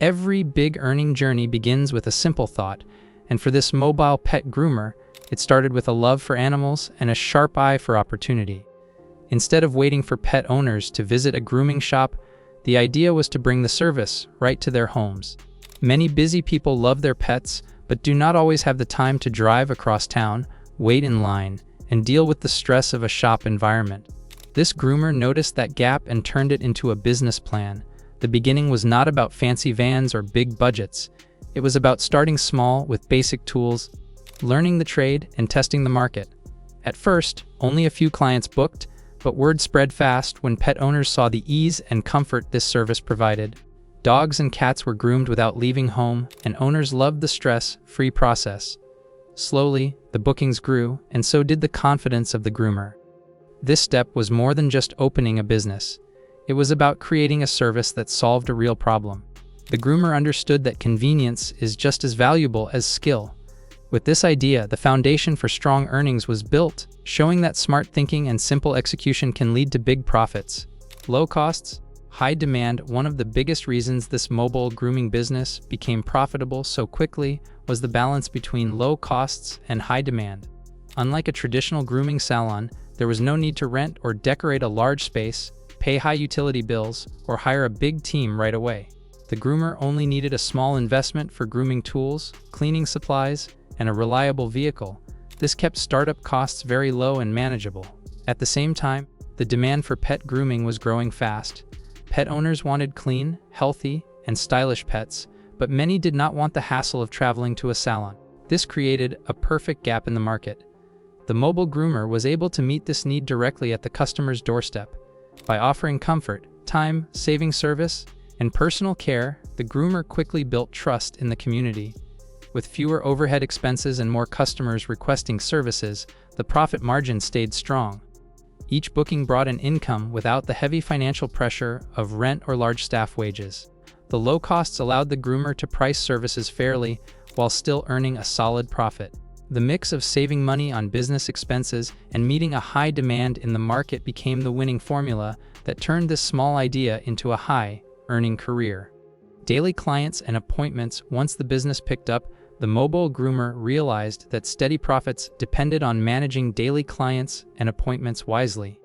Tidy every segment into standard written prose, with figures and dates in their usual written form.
Every big earning journey begins with a simple thought, and for this mobile pet groomer, it started with a love for animals and a sharp eye for opportunity. Instead of waiting for pet owners to visit a grooming shop, the idea was to bring the service right to their homes. Many busy people love their pets, but do not always have the time to drive across town, wait in line, and deal with the stress of a shop environment. This groomer noticed that gap and turned it into a business plan. The beginning was not about fancy vans or big budgets. It was about starting small with basic tools, learning the trade, and testing the market. At first, only a few clients booked, but word spread fast when pet owners saw the ease and comfort this service provided. Dogs and cats were groomed without leaving home, and owners loved the stress-free process. Slowly, the bookings grew, and so did the confidence of the groomer. This step was more than just opening a business. It was about creating a service that solved a real problem. The groomer understood that convenience is just as valuable as skill. With this idea, the foundation for strong earnings was built, showing that smart thinking and simple execution can lead to big profits. Low costs, high demand. One of the biggest reasons this mobile grooming business became profitable so quickly was the balance between low costs and high demand. Unlike a traditional grooming salon, there was no need to rent or decorate a large space, pay high utility bills, or hire a big team right away. The groomer only needed a small investment for grooming tools, cleaning supplies, and a reliable vehicle. This kept startup costs very low and manageable. At the same time, the demand for pet grooming was growing fast. Pet owners wanted clean, healthy, and stylish pets, but many did not want the hassle of traveling to a salon. This created a perfect gap in the market. The mobile groomer was able to meet this need directly at the customer's doorstep. By offering comfort, time-saving service, and personal care, the groomer quickly built trust in the community. With fewer overhead expenses and more customers requesting services, the profit margin stayed strong. Each booking brought an income without the heavy financial pressure of rent or large staff wages. The low costs allowed the groomer to price services fairly while still earning a solid profit. The mix of saving money on business expenses and meeting a high demand in the market became the winning formula that turned this small idea into a high-earning career. Daily clients and appointments. Once the business picked up, the mobile groomer realized that steady profits depended on managing daily clients and appointments wisely.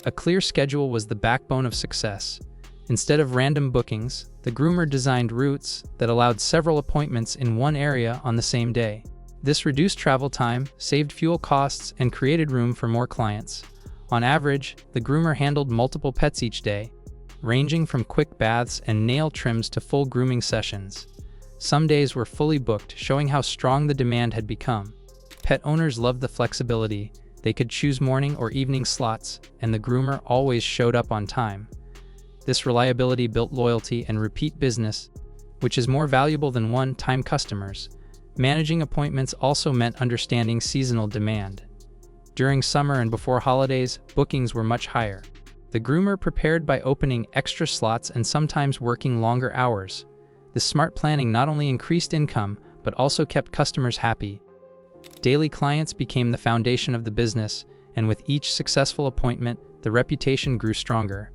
A clear schedule was the backbone of success. Instead of random bookings, the groomer designed routes that allowed several appointments in one area on the same day. This reduced travel time, saved fuel costs, and created room for more clients. On average, the groomer handled multiple pets each day, ranging from quick baths and nail trims to full grooming sessions. Some days were fully booked, showing how strong the demand had become. Pet owners loved the flexibility. They could choose morning or evening slots, and the groomer always showed up on time. This reliability built loyalty and repeat business, which is more valuable than one-time customers. Managing appointments also meant understanding seasonal demand. During summer and before holidays, bookings were much higher. The groomer prepared by opening extra slots and sometimes working longer hours. This smart planning not only increased income, but also kept customers happy. Daily clients became the foundation of the business, and with each successful appointment, the reputation grew stronger.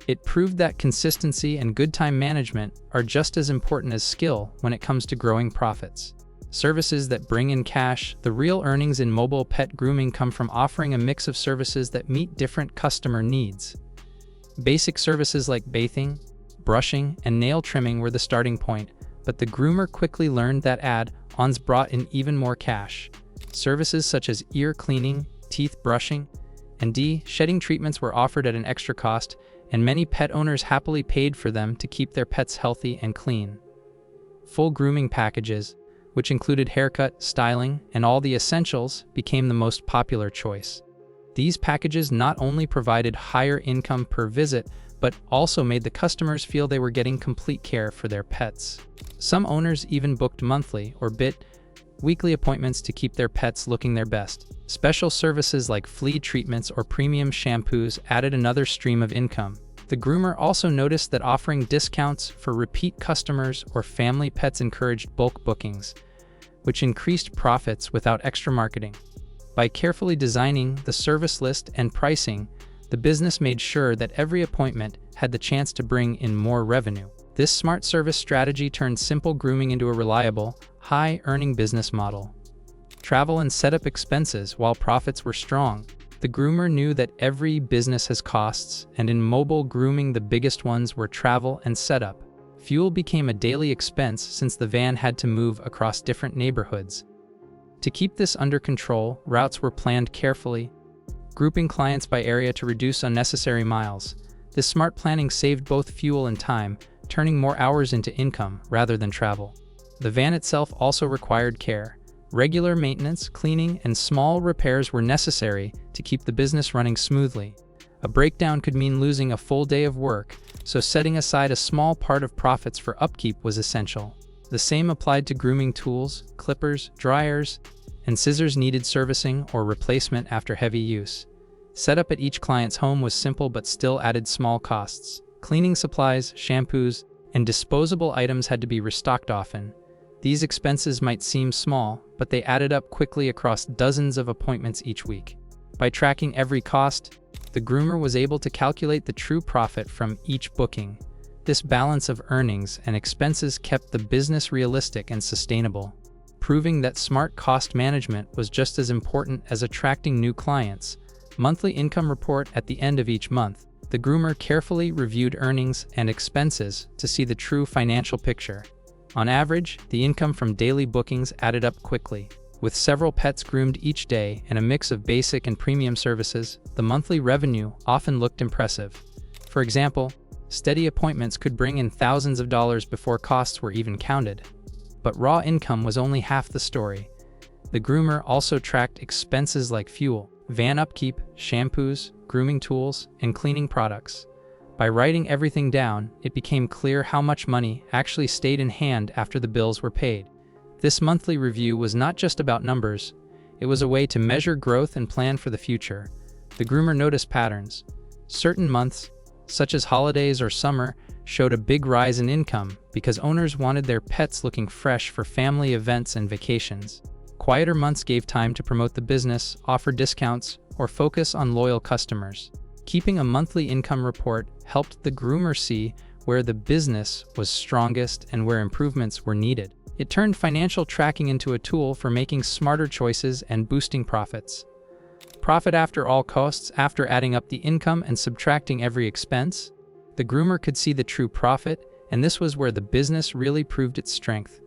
It proved that consistency and good time management are just as important as skill when it comes to growing profits. Services that bring in cash. The real earnings in mobile pet grooming come from offering a mix of services that meet different customer needs. Basic services like bathing, brushing, and nail trimming were the starting point, but the groomer quickly learned that add-ons brought in even more cash. Services such as ear cleaning, teeth brushing, and de-shedding treatments were offered at an extra cost, and many pet owners happily paid for them to keep their pets healthy and clean. Full grooming packages, which included haircut, styling, and all the essentials, became the most popular choice. These packages not only provided higher income per visit, but also made the customers feel they were getting complete care for their pets. Some owners even booked monthly or weekly appointments to keep their pets looking their best. Special services like flea treatments or premium shampoos added another stream of income. The groomer also noticed that offering discounts for repeat customers or family pets encouraged bulk bookings, which increased profits without extra marketing. By carefully designing the service list and pricing, the business made sure that every appointment had the chance to bring in more revenue. This smart service strategy turned simple grooming into a reliable, high-earning business model. Travel and setup expenses while profits were strong. The groomer knew that every business has costs, and in mobile grooming the biggest ones were travel and setup. Fuel became a daily expense since the van had to move across different neighborhoods. To keep this under control, routes were planned carefully, grouping clients by area to reduce unnecessary miles. This smart planning saved both fuel and time, turning more hours into income rather than travel. The van itself also required care. Regular maintenance, cleaning, and small repairs were necessary to keep the business running smoothly. A breakdown could mean losing a full day of work, so setting aside a small part of profits for upkeep was essential. The same applied to grooming tools, clippers, dryers, and scissors needed servicing or replacement after heavy use. Setup at each client's home was simple but still added small costs. Cleaning supplies, shampoos, and disposable items had to be restocked often. These expenses might seem small, but they added up quickly across dozens of appointments each week. By tracking every cost, the groomer was able to calculate the true profit from each booking. This balance of earnings and expenses kept the business realistic and sustainable, proving that smart cost management was just as important as attracting new clients. Monthly income report at the end of each month. The groomer carefully reviewed earnings and expenses to see the true financial picture. On average, the income from daily bookings added up quickly. With several pets groomed each day and a mix of basic and premium services, the monthly revenue often looked impressive. For example, steady appointments could bring in thousands of dollars before costs were even counted. But raw income was only half the story. The groomer also tracked expenses like fuel, van upkeep, shampoos, grooming tools, and cleaning products. By writing everything down, it became clear how much money actually stayed in hand after the bills were paid. This monthly review was not just about numbers, it was a way to measure growth and plan for the future. The groomer noticed patterns. Certain months, such as holidays or summer, showed a big rise in income because owners wanted their pets looking fresh for family events and vacations. Quieter months gave time to promote the business, offer discounts, or focus on loyal customers. Keeping a monthly income report helped the groomer see where the business was strongest and where improvements were needed. It turned financial tracking into a tool for making smarter choices and boosting profits. Profit after all costs. After adding up the income and subtracting every expense, the groomer could see the true profit, and this was where the business really proved its strength.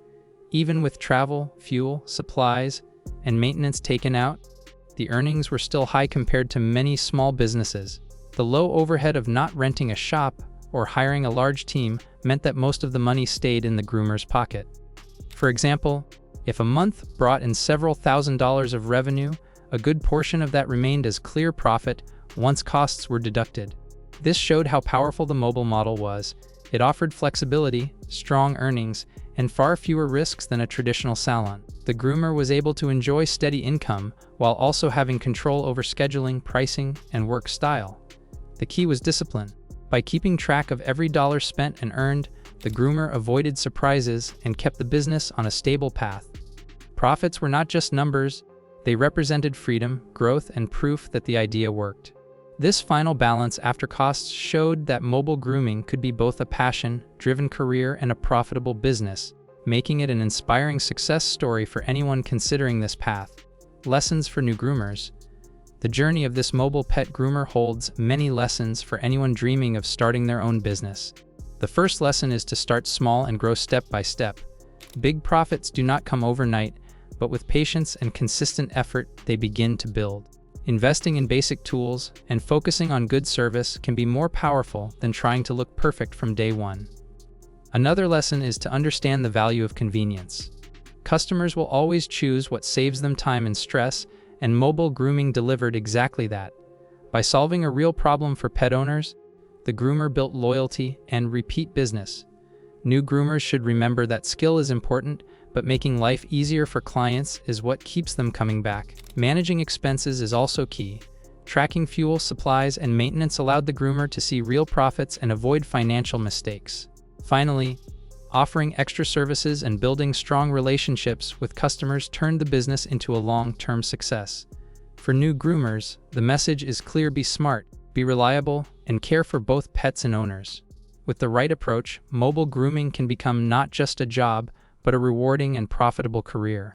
Even with travel, fuel, supplies, and maintenance taken out, the earnings were still high compared to many small businesses. The low overhead of not renting a shop or hiring a large team meant that most of the money stayed in the groomer's pocket. For example, if a month brought in several $1,000s of revenue, a good portion of that remained as clear profit once costs were deducted. This showed how powerful the mobile model was. It offered flexibility, strong earnings, and far fewer risks than a traditional salon. The groomer was able to enjoy steady income while also having control over scheduling, pricing, and work style. The key was discipline. By keeping track of every dollar spent and earned, the groomer avoided surprises and kept the business on a stable path. Profits were not just numbers, they represented freedom, growth, and proof that the idea worked. This final balance after costs showed that mobile grooming could be both a passion-driven career and a profitable business, making it an inspiring success story for anyone considering this path. Lessons for new groomers. The journey of this mobile pet groomer holds many lessons for anyone dreaming of starting their own business. The first lesson is to start small and grow step by step. Big profits do not come overnight, but with patience and consistent effort, they begin to build. Investing in basic tools and focusing on good service can be more powerful than trying to look perfect from day one. Another lesson is to understand the value of convenience. Customers will always choose what saves them time and stress, and mobile grooming delivered exactly that. By solving a real problem for pet owners, the groomer built loyalty and repeat business. New groomers should remember that skill is important, but making life easier for clients is what keeps them coming back. Managing expenses is also key. Tracking fuel, supplies, and maintenance allowed the groomer to see real profits and avoid financial mistakes. Finally, offering extra services and building strong relationships with customers turned the business into a long-term success. For new groomers, the message is clear: be smart, be reliable, and care for both pets and owners. With the right approach, mobile grooming can become not just a job, but a rewarding and profitable career.